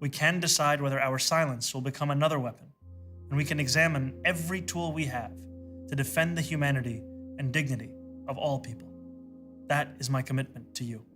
We can decide whether our silence will become another weapon, and we can examine every tool we have to defend the humanity and dignity of all people. That is my commitment to you.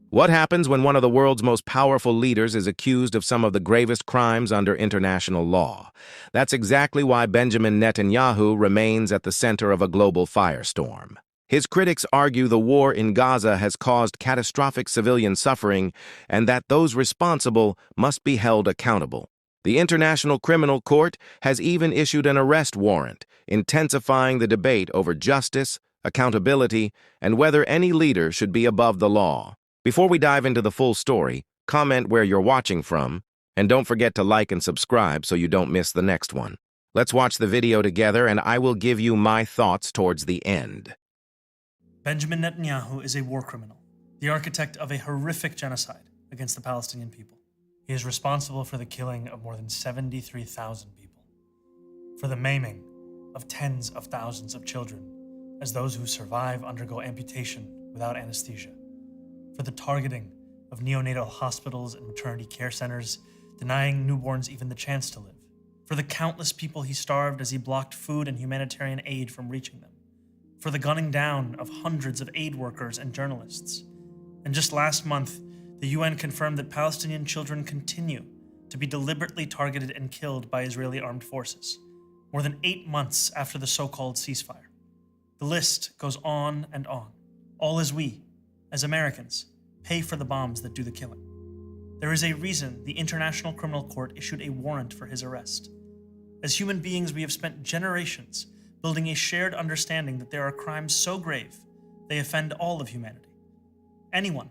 What happens when one of the world's most powerful leaders is accused of some of the gravest crimes under international law? That's exactly why Benjamin Netanyahu remains at the center of a global firestorm. His critics argue the war in Gaza has caused catastrophic civilian suffering and that those responsible must be held accountable. The International Criminal Court has even issued an arrest warrant, intensifying the debate over justice, accountability, and whether any leader should be above the law. Before we dive into the full story, comment where you're watching from, and don't forget to like and subscribe so you don't miss the next one. Let's watch the video together, and I will give you my thoughts towards the end. Benjamin Netanyahu is a war criminal, the architect of a horrific genocide against the Palestinian people. He is responsible for the killing of more than 73,000 people, for the maiming of tens of thousands of children, as those who survive undergo amputation without anesthesia, for the targeting of neonatal hospitals and maternity care centers, denying newborns even the chance to live, for the countless people he starved as he blocked food and humanitarian aid from reaching them, for the gunning down of hundreds of aid workers and journalists. And just last month, the UN confirmed that Palestinian children continue to be deliberately targeted and killed by Israeli armed forces, more than 8 months after the so-called ceasefire. The list goes on and on, all as we, as Americans, pay for the bombs that do the killing. There is a reason the International Criminal Court issued a warrant for his arrest. As human beings, we have spent generations building a shared understanding that there are crimes so grave they offend all of humanity. Anyone,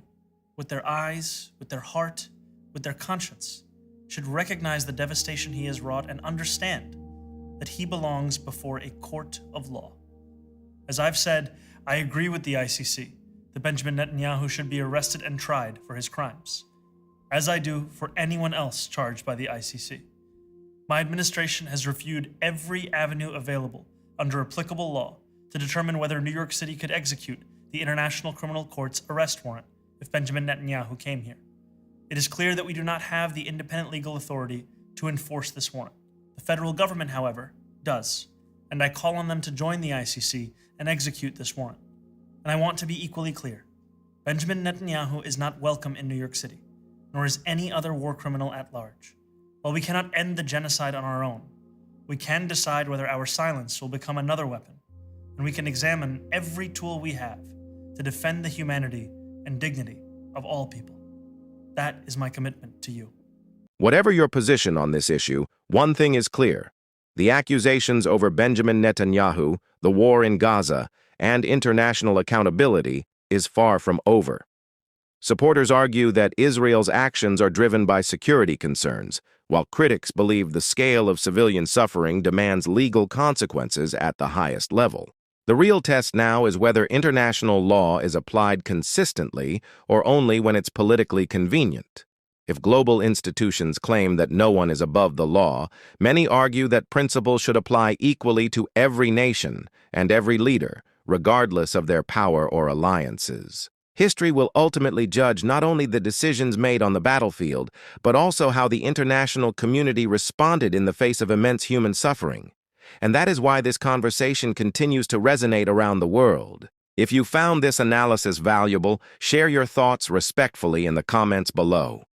with their eyes, with their heart, with their conscience, should recognize the devastation he has wrought and understand that he belongs before a court of law. As I've said, I agree with the ICC that Benjamin Netanyahu should be arrested and tried for his crimes, as I do for anyone else charged by the ICC. My administration has reviewed every avenue available under applicable law to determine whether New York City could execute the International Criminal Court's arrest warrant if Benjamin Netanyahu came here. It is clear that we do not have the independent legal authority to enforce this warrant. The federal government, however, does, and I call on them to join the ICC and execute this warrant. And I want to be equally clear. Benjamin Netanyahu is not welcome in New York City, nor is any other war criminal at large. While we cannot end the genocide on our own, we can decide whether our silence will become another weapon, and we can examine every tool we have to defend the humanity and dignity of all people. That is my commitment to you. Whatever your position on this issue, one thing is clear. The accusations over Benjamin Netanyahu, the war in Gaza, and international accountability is far from over. Supporters argue that Israel's actions are driven by security concerns, while critics believe the scale of civilian suffering demands legal consequences at the highest level. The real test now is whether international law is applied consistently or only when it's politically convenient. If global institutions claim that no one is above the law, many argue that principles should apply equally to every nation and every leader, regardless of their power or alliances. History will ultimately judge not only the decisions made on the battlefield, but also how the international community responded in the face of immense human suffering. And that is why this conversation continues to resonate around the world. If you found this analysis valuable, share your thoughts respectfully in the comments below.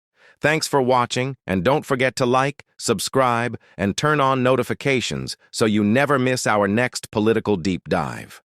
Thanks for watching, and don't forget to like, subscribe, and turn on notifications so you never miss our next political deep dive.